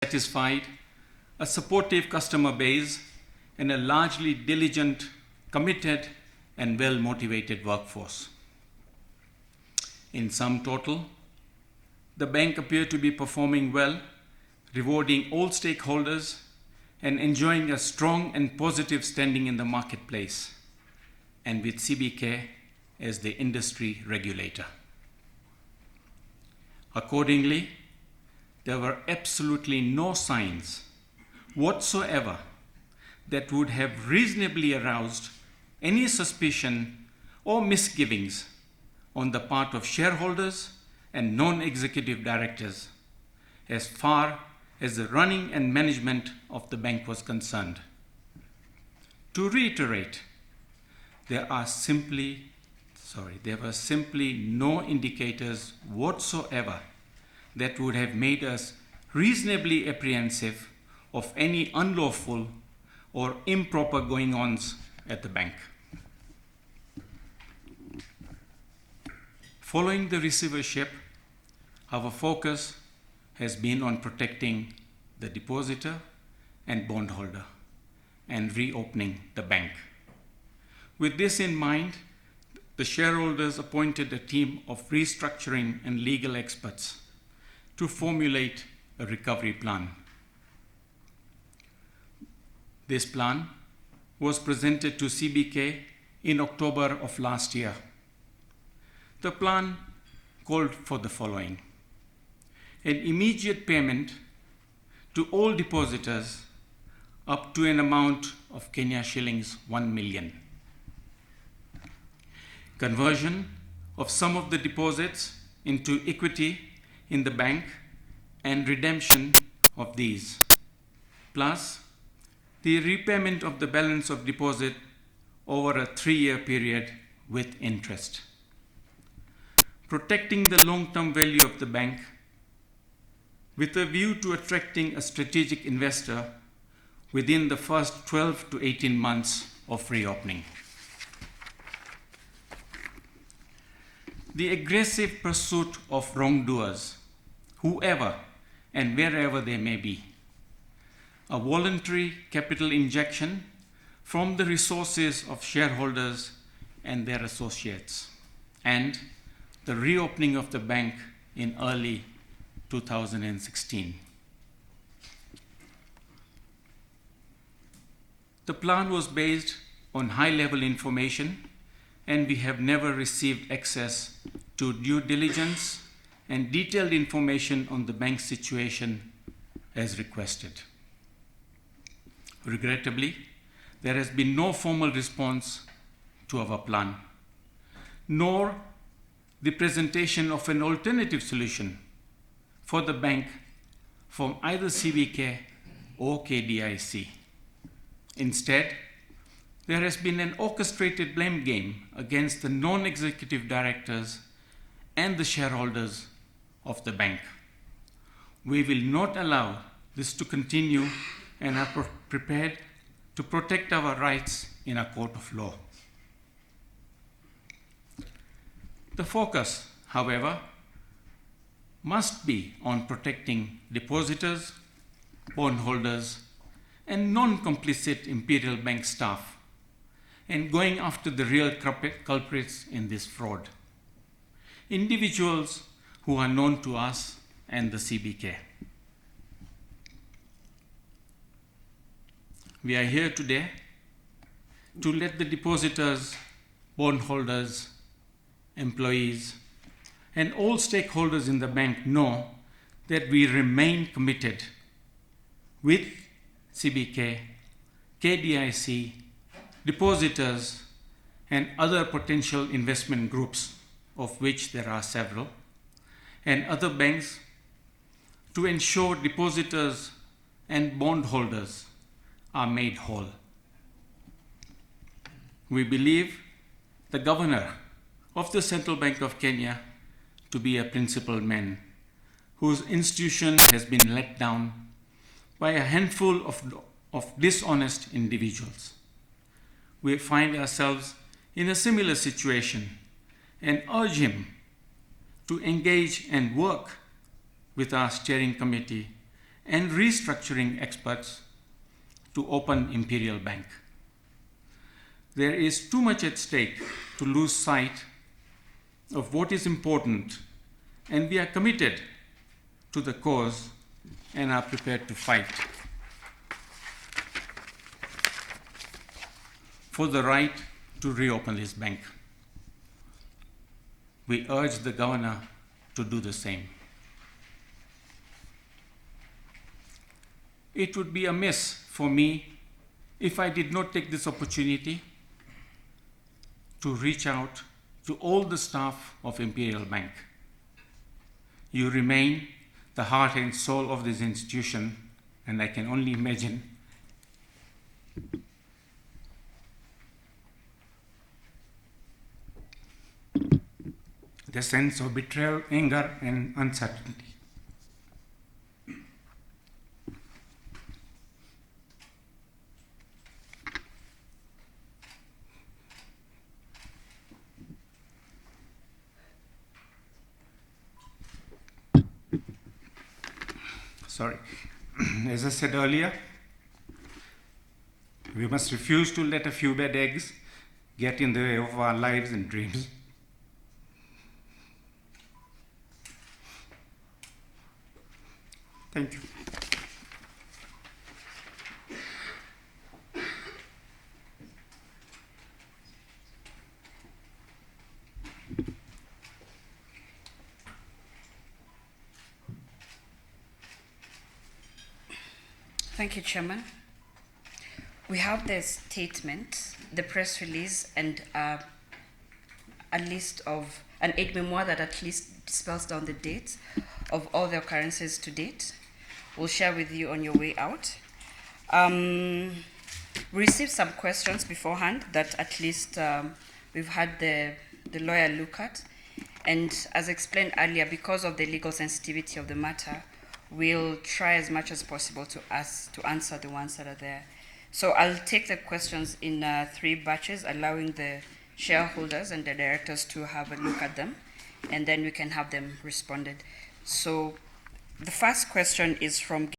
satisfied, a supportive customer base, and a largely diligent, committed, and well-motivated workforce. In sum total, the bank appeared to be performing well, rewarding all stakeholders, and enjoying a strong and positive standing in the marketplace, and with CBK as the industry regulator. Accordingly, there were absolutely no signs whatsoever that would have reasonably aroused any suspicion or misgivings on the part of shareholders and non-executive directors as far as the running and management of the bank was concerned. To reiterate, there were simply no indicators whatsoever that would have made us reasonably apprehensive of any unlawful or improper going-ons at the bank. Following the receivership, our focus has been on protecting the depositor and bondholder and reopening the bank. With this in mind, the shareholders appointed a team of restructuring and legal experts to formulate a recovery plan. This plan was presented to CBK in October of last year. The plan called for the following: an immediate payment to all depositors up to an amount of Kenya shillings 1 million. Conversion of some of the deposits into equity in the bank and redemption of these, plus the repayment of the balance of deposit over a 3-year period with interest. Protecting the long-term value of the bank with a view to attracting a strategic investor within the first 12 to 18 months of reopening. The aggressive pursuit of wrongdoers, whoever and wherever they may be, a voluntary capital injection from the resources of shareholders and their associates, and the reopening of the bank in early 2016. The plan was based on high-level information, and we have never received access to due diligence and detailed information on the bank's situation as requested. Regrettably, there has been no formal response to our plan, nor the presentation of an alternative solution for the bank from either CBK or KDIC. Instead, there has been an orchestrated blame game against the non-executive directors and the shareholders of the bank. We will not allow this to continue and are prepared to protect our rights in a court of law. The focus, however, must be on protecting depositors, bondholders, and non-complicit Imperial Bank staff, and going after the real culprits in this fraud, individuals who are known to us and the CBK. We are here today to let the depositors, bondholders, employees, and all stakeholders in the bank know that we remain committed with CBK, KDIC, depositors, and other potential investment groups, of which there are several, and other banks, to ensure depositors and bondholders are made whole. We believe the Governor of the Central Bank of Kenya to be a principled man whose institution has been let down by a handful of dishonest individuals. We find ourselves in a similar situation and urge him to engage and work with our steering committee and restructuring experts to open Imperial Bank. There is too much at stake to lose sight of what is important, and we are committed to the cause and are prepared to fight for the right to reopen this bank. We urge the governor to do the same. It would be amiss for me if I did not take this opportunity to reach out to all the staff of Imperial Bank. You remain the heart and soul of this institution, and I can only imagine the sense of betrayal, anger, and uncertainty. Sorry. As I said earlier, we must refuse to let a few bad eggs get in the way of our lives and dreams. Thank you. Thank you, Chairman. We have the statement, the press release, and a list of an aid memoir that at least spells down the dates of all the occurrences to date. We'll share with you on your way out. We received some questions beforehand that at least we've had the lawyer look at. And as explained earlier, because of the legal sensitivity of the matter, we'll try as much as possible to answer the ones that are there. So I'll take the questions in 3 batches, allowing the shareholders and the directors to have a look at them, and then we can have them responded. So the first question is from